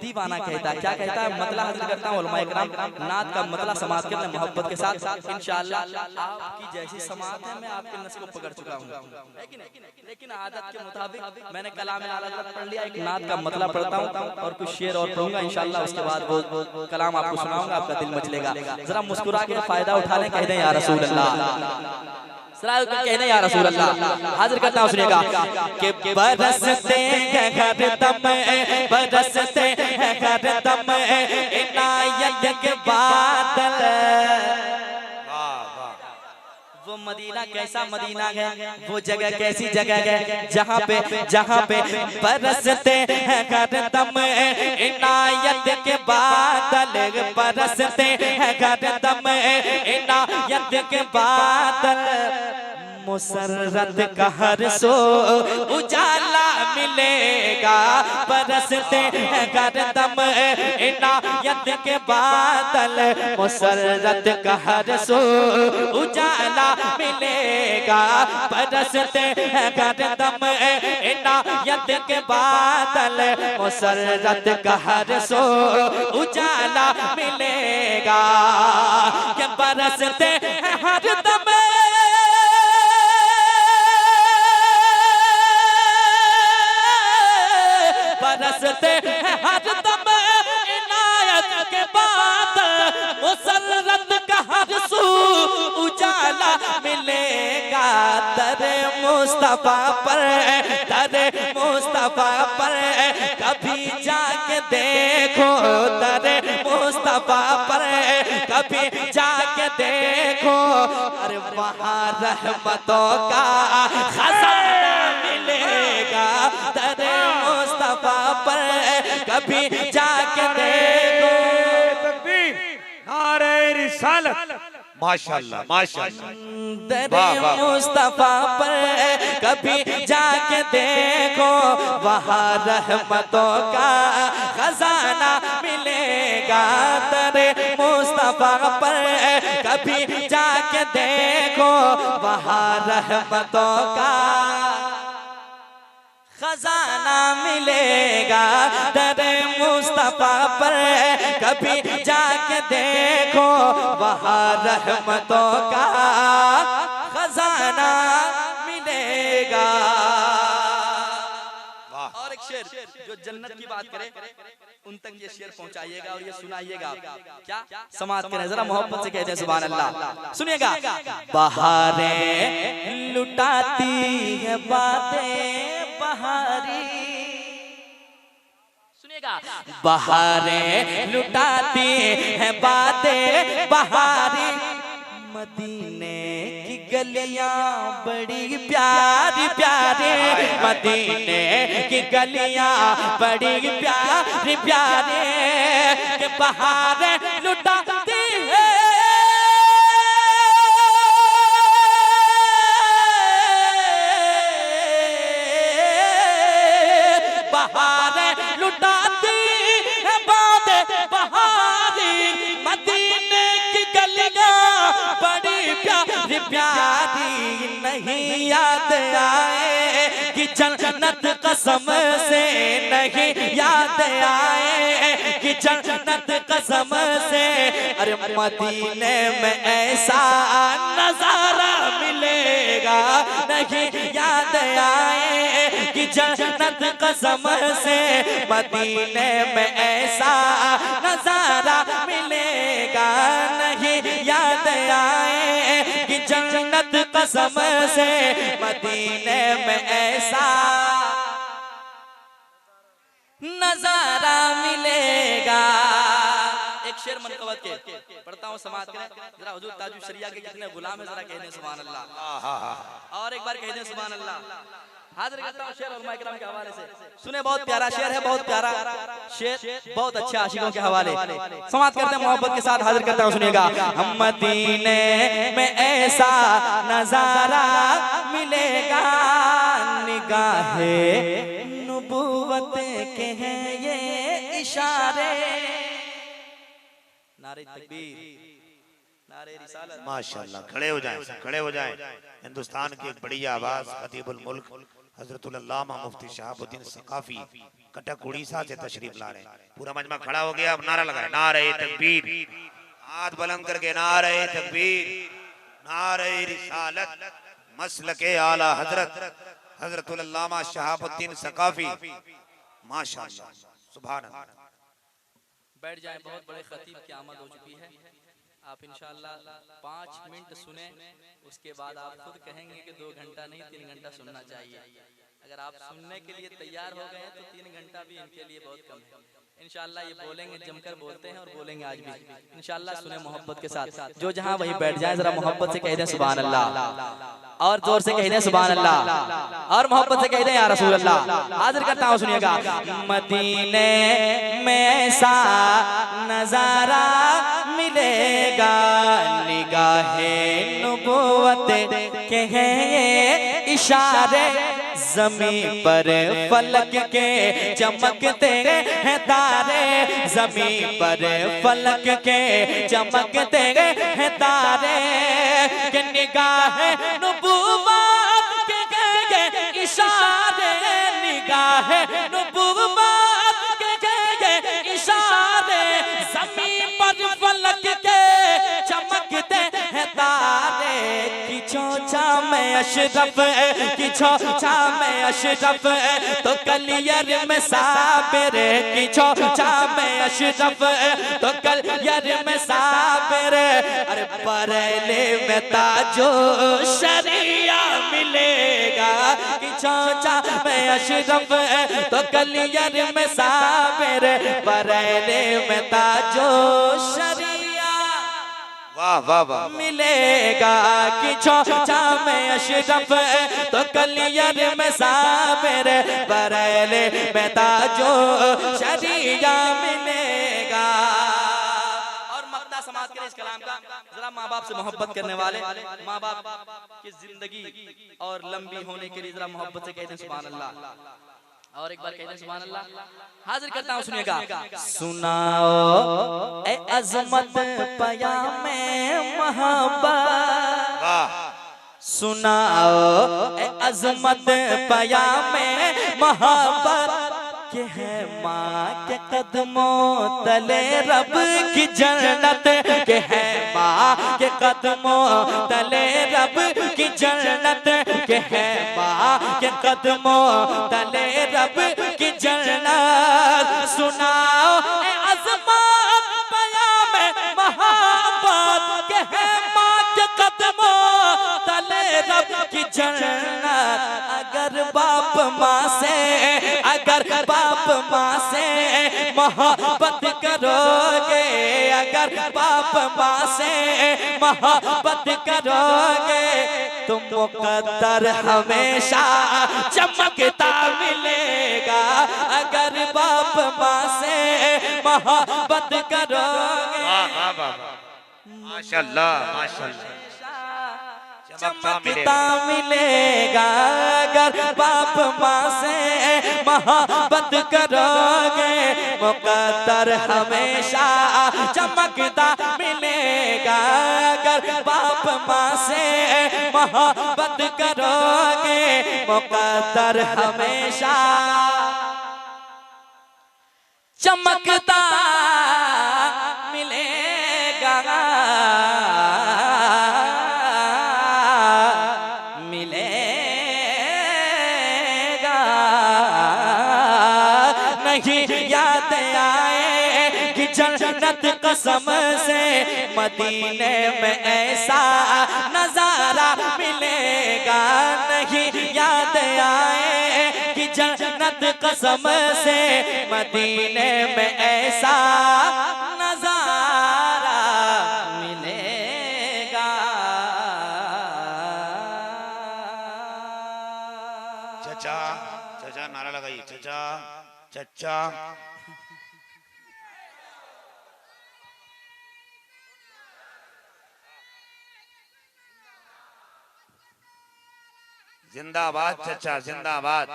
दीवाना कहता है। क्या कहता है? मतला हाजिर करता हूँ उलमा इकराम, नात का मतला समात करते मोहब्बत के साथ। इंशाअल्लाह आपकी जैसी समात है मैं आपके नस को पकड़ चुका हूँ, लेकिन आदत के मुताबिक मैंने कलाम आला हज़रत पढ़ लिया, एक नात का मतला पढ़ता हूँ और कुछ शेर और पढ़ूंगा इंशाअल्लाह। उसके बाद वो कलाम आपको सुनाऊंगा, आपका दिल मचलेगा। जरा मुस्कुरा के फायदा उठा लें, कह दें या रसूल अल्लाह, कहने या रसूल अल्लाह। हाजिर करता हूँ, सुनिएगा कि बरसते हैं हरदम, बरसते हैं हरदम इनायत के बादल। वो मदीना कैसा मदीना है, वो जगह कैसी जगह है जहाँ पे बरसते हैं हरदम इनायत के बादल, बरसते हैं हरदम इनायत के बादल। मुसर्रत का हर सो उजाला मिलेगा, बरसते हैं हरदम इनायत के बादल। मुसर्रत का हर सो उजाला मिलेगा, बरसते हैं हरदम इनायत के बादल। मुसर्रत का हर सो उजाला मिलेगा, कि बरसते हैं हरदम बरसते हैं हरदम इनायत के बादल। मुसर्रत का हर सू उजाला मिलेगा, दरे मुस्तफा पर, दरे मुस्तफा पर कभी जाके देखो, दरे मुस्तफा पर कभी जाके देखो। अरे वहाँ रहमतों का खजाना मिलेगा, दरे मुस्तफा पर कभी जाके देखो। तकबीर, नारे रिसालत, माशाअल्लाह माशाअल्लाह। दरे मुस्तफा पर कभी जाके देखो, वहाँ रहमतों का खजाना मिलेगा। दरे मुस्तफा पर कभी जाके देखो, वहाँ रहमतों का खजाना मिलेगा। दरे मुस्तफा पर कभी जाके देखो, वहाँ रहमतों का खजाना मिलेगा। और एक शेर जो जन्नत की बात करे उन तक ये शेर पहुंचाइएगा और ये सुनाइएगा। क्या समात करें, जरा मोहब्बत से कहते हैं सुभान अल्लाह। सुनिएगा, बहारें लुटाती है बातें बहारी, सुनिएगा, बहारें लुटाती है बातें बहारी। मदीने की गलियां बड़ी प्यारी प्यारी, मदीने की गलियां बड़ी प्यारी प्यारी, के बहारें लुटाती है बहारें लुटाती है बातें बहारी। मदीने की गलियां बड़ी प्यारी प्यारी, नहीं याद आए कि जन्नत कसम से, नहीं याद आए कि जन्नत कसम से। अरे मदीने में ऐसा नजारा मिलेगा, नहीं याद आए कि जन्नत कसम से। मदीने में ऐसा नजारा मिलेगा, नहीं याद आए कि जन्नत कसम से। मदीने में ऐसा नजारा मिलेगा। एक शेर मनकबत के पढ़ता हूँ, समाज करें जरा। हुजूर ताजु शरिया के कितने गुलाम है, जरा कह दें सुभान अल्लाह। और एक बार कह दें सुभान अल्लाह। हाजिर करता हूँ शेर उलमा इकराम के हवाले से। सुने, बहुत प्यारा शेर है, बहुत प्यारा शेर, बहुत अच्छा आशिकों के हवाले। समाप्त करते हैं मोहब्बत के साथ। हाजिर करता हूँ, सुनिएगा। हम मदीने में ऐसा नजारा मिलेगा, निगाहे नबुव्वत के हैं ये इशारे। नारे तकबीर, नारे रिसालत। माशाअल्लाह, खड़े हो जाएं, खड़े हो जाएं। हिंदुस्तान की एक बड़ी आवाज खतीबुल मुल्क हजरतुल अल्लामा मुफ्ती शहाबुद्दीन सकाफी कटक उड़ीसा से तशरीफ ला रहे हैं। पूरा मजमा खड़ा हो गया, अब नारा लगाए, नारे तकबीर, हाथ बुलंद करके नारे तकबीर, नारे रिसालत, मसलके आला हजरत हजरतुल अल्लामा शहाबुद्दीन सकाफी, माशाअल्लाह, सुभान अल्लाह। बैठ जाएं, बहुत बड़े खतीब की आमद हो चुकी है। आप इंशाअल्लाह 5 मिनट सुने, उसके बाद आप खुद कहेंगे कि 2 घंटा नहीं 3 घंटा सुनना चाहिए। अगर आप सुनने के लिए तैयार हो गए हैं तो 3 घंटा भी इनके लिए बहुत कम है। इंशाअल्लाह ये बोलेंगे, जमकर बोलते हैं और बोलेंगे आज भी। इंशाअल्लाह सुने मोहब्बत के साथ, जो जहां वहीं बैठ जाए, जरा मोहब्बत से कह दें सुभान अल्लाह, और जोर से कह दें सुभान अल्लाह, और मोहब्बत से कह दें या रसूल अल्लाह। हाजिर करता हूं, सुनिएगा। मदीने में ऐसा नजारा मिलेगा, निगाहे नुबुव्वत के हैं ये इशारे, ज़मीं पर फलक के चमकते हैं तारे, ज़मीं पर फलक के चमकते हैं तारे, कि निगाह नुबुव्वत के इशारे, निगाह नुबुव्वत के इशारे, ज़मीं पर फलक के चमकते हैं तारे, कि चोचा में अशरफ, कि चोचा में अशरफ तो कलियर में साबिर, कि चोचा में अशरफ तो कलियर में साबिर, अरे बरेली में ताजो शरिया मिलेगा, कि चोचा में अशरफ तो कलियर में साबिर, बरेली में ताजो शरिया वाह वाह वाह मिलेगा, कि चोचा में अशरफ तो कलियर में साबिर, बरेली में ताजो शरिया मिलेगा। और मक्ता समाज के इस कलाम का जरा माँ बाप से मोहब्बत करने वाले, माँ बाप की जिंदगी और लंबी होने के लिए जरा मोहब्बत से कहते हैं सुभान अल्लाह, और एक बार कहते हैं सुभान अल्लाह। हाजिर करता हूँ, सुनिएगा। सुनाओ ए अज़मत पयामे मोहब्बत, सुनाओ ए अज़मत पयामे मोहब्बत, के है माँ के कदमों तले रब की जन्नत, के है माँ के कदमों तले रब की जन्नत, के है माँ के कदमों तले रब की जन्नत, सुनाओ ए अज़मत पयामे मोहब्बत, के है माँ के कदमों तले रब की जन्नत, अगर बाप माँ से, अगर बाप माँ से मोहब्बत करोगे, अगर बाप माँ से मोहब्बत करोगे, तुम मुकद्दर हमेशा चमकता मिलेगा, अगर बाप माँ से मोहब्बत करोगे, माशाअल्लाह माशाअल्लाह, चमकता मिलेगा, अगर बाप माँ से मोहब्बत करोगे, मुकद्दर हमेशा चमकता मिलेगा, अगर बाप माँ से मोहब्बत करोगे, मुकद्दर हमेशा चमकता मिलेगा, नहीं याद आए कि जन्नत कसम से मदीने में ऐसा नजारा मिलेगा, नहीं याद आए कि जन्नत कसम से मदीने में ऐसा नजारा मिलेगा। चचा चचा नारा लगाइए, चचा चचा जिंदाबाद, चचा जिंदाबाद।